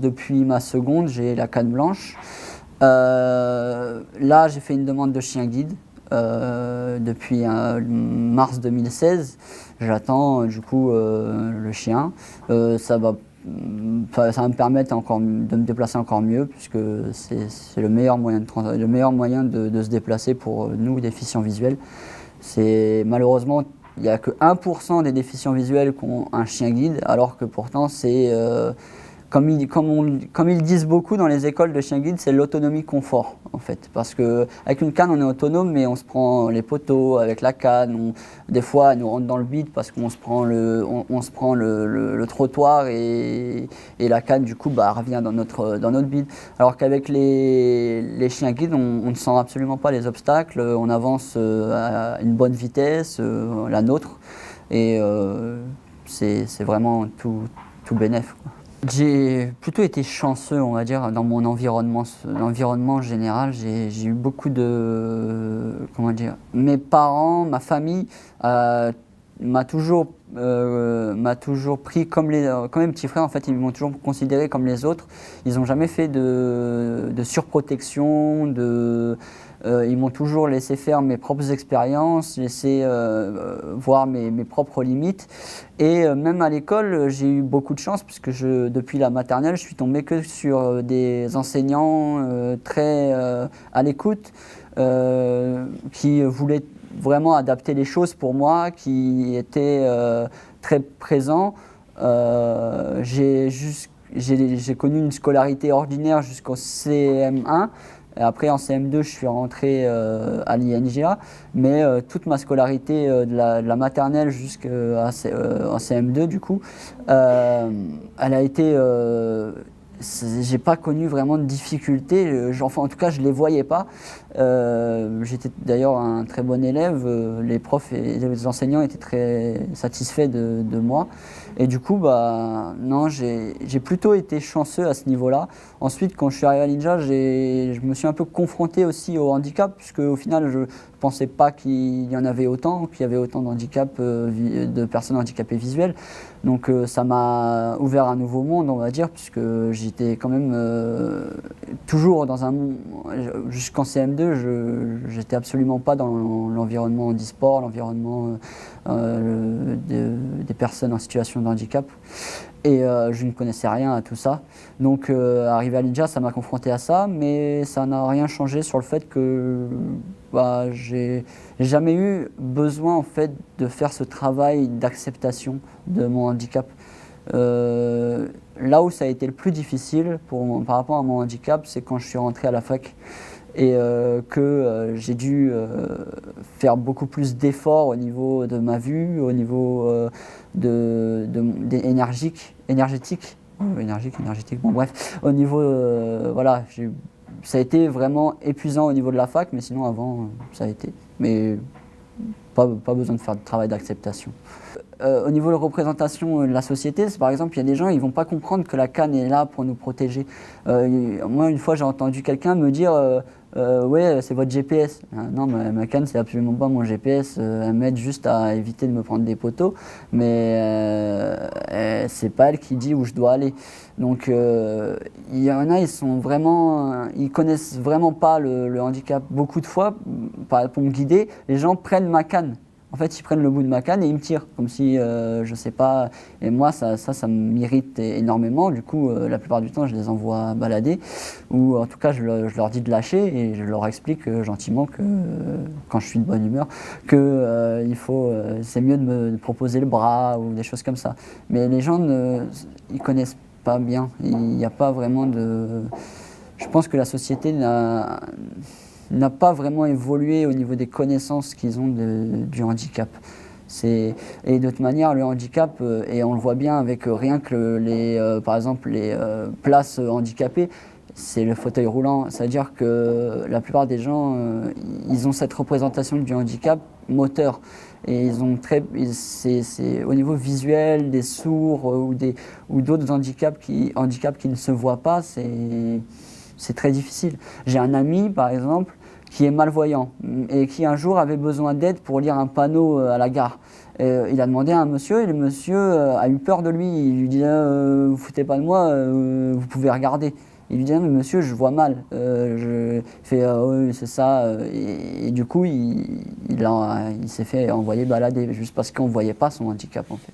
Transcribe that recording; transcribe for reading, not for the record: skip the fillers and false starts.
depuis ma seconde, j'ai la canne blanche. Là, j'ai fait une demande de chien guide depuis mars 2016. J'attends du coup le chien. Ça va me permettre de me déplacer encore mieux, puisque c'est le meilleur moyen, de se déplacer pour nous, déficients visuels. Malheureusement, il n'y a que 1% des déficients visuels qui ont un chien guide, alors que pourtant c'est comme ils disent beaucoup dans les écoles de chiens guides, c'est l'autonomie confort en fait. Parce qu'avec une canne, on est autonome, mais on se prend les poteaux avec la canne. Des fois, elle nous rentre dans le vide parce qu'on se prend le trottoir et la canne, du coup, revient dans notre vide. Alors qu'avec les chiens guides, on ne sent absolument pas les obstacles. On avance à une bonne vitesse, la nôtre. Et c'est vraiment tout bénef, quoi. J'ai plutôt été chanceux, on va dire, dans mon environnement général. J'ai eu beaucoup comment dire, mes parents, ma famille m'a toujours pris comme mes petits frères. En fait, ils m'ont toujours considéré comme les autres. Ils n'ont jamais fait de surprotection, ils m'ont toujours laissé faire mes propres expériences, laissé voir mes propres limites. Et même à l'école, j'ai eu beaucoup de chance, puisque depuis la maternelle, je suis tombé que sur des enseignants très à l'écoute, qui voulaient vraiment adapter les choses pour moi, qui étaient très présents. J'ai connu une scolarité ordinaire jusqu'au CM1. Et après, en CM2, je suis rentré à l'INGA, mais toute ma scolarité de la maternelle jusqu'en CM2, du coup, elle a été... j'ai pas connu vraiment de difficultés, en tout cas je les voyais pas. J'étais d'ailleurs un très bon élève, les profs et les enseignants étaient très satisfaits de moi. Et du coup, non, j'ai plutôt été chanceux à ce niveau-là. Ensuite, quand je suis arrivé à l'INGA, je me suis un peu confronté aussi au handicap, puisque au final, je pensais pas qu'il y en avait autant, qu'il y avait autant de personnes handicapées visuelles. Donc ça m'a ouvert un nouveau monde, on va dire, puisque j'étais quand même toujours dans un monde. Jusqu'en CM2, j'étais absolument pas dans l'environnement handisport, l'environnement des personnes en situation de handicap. Et je ne connaissais rien à tout ça. Donc arrivé à l'INGA, ça m'a confronté à ça, mais ça n'a rien changé sur le fait que j'ai jamais eu besoin en fait de faire ce travail d'acceptation de mon handicap. Là où ça a été le plus difficile par rapport à mon handicap, c'est quand je suis rentré à la fac et que j'ai dû faire beaucoup plus d'efforts au niveau de ma vue, au niveau énergétique, bon bref, au niveau, voilà, ça a été vraiment épuisant au niveau de la fac, mais sinon avant, ça a été, mais pas besoin de faire de travail d'acceptation. Au niveau de la représentation de la société, par exemple, il y a des gens, ils ne vont pas comprendre que la canne est là pour nous protéger. Moi, une fois, j'ai entendu quelqu'un me dire ouais, c'est votre GPS. Non, ma canne, c'est absolument pas mon GPS. Elle m'aide juste à éviter de me prendre des poteaux, mais c'est pas elle qui dit où je dois aller. Donc, il y en a, ils connaissent vraiment pas le handicap. Beaucoup de fois, pour me guider, les gens prennent ma canne. En fait, ils prennent le bout de ma canne et ils me tirent, comme si, je sais pas. Et moi, ça m'irrite énormément. Du coup, la plupart du temps, je les envoie balader. Ou en tout cas, je leur dis de lâcher et je leur explique gentiment que, quand je suis de bonne humeur, que c'est mieux de me proposer le bras ou des choses comme ça. Mais les gens, ils connaissent pas bien. Il n'y a pas vraiment de... Je pense que la société n'a pas vraiment évolué au niveau des connaissances qu'ils ont du handicap. Et de toute manière, le handicap, et on le voit bien avec rien que par exemple les places handicapées, c'est le fauteuil roulant. C'est-à-dire que la plupart des gens, ils ont cette représentation du handicap moteur. Et c'est au niveau visuel, des sourds ou d'autres handicaps qui ne se voient pas, c'est très difficile. J'ai un ami, par exemple, qui est malvoyant et qui un jour avait besoin d'aide pour lire un panneau à la gare. Il a demandé à un monsieur et le monsieur a eu peur de lui. Il lui dit vous foutez pas de moi, vous pouvez regarder. Il lui dit mais monsieur, je vois mal. Il fait oui, c'est ça. Et du coup, il s'est fait envoyer balader juste parce qu'on ne voyait pas son handicap en fait.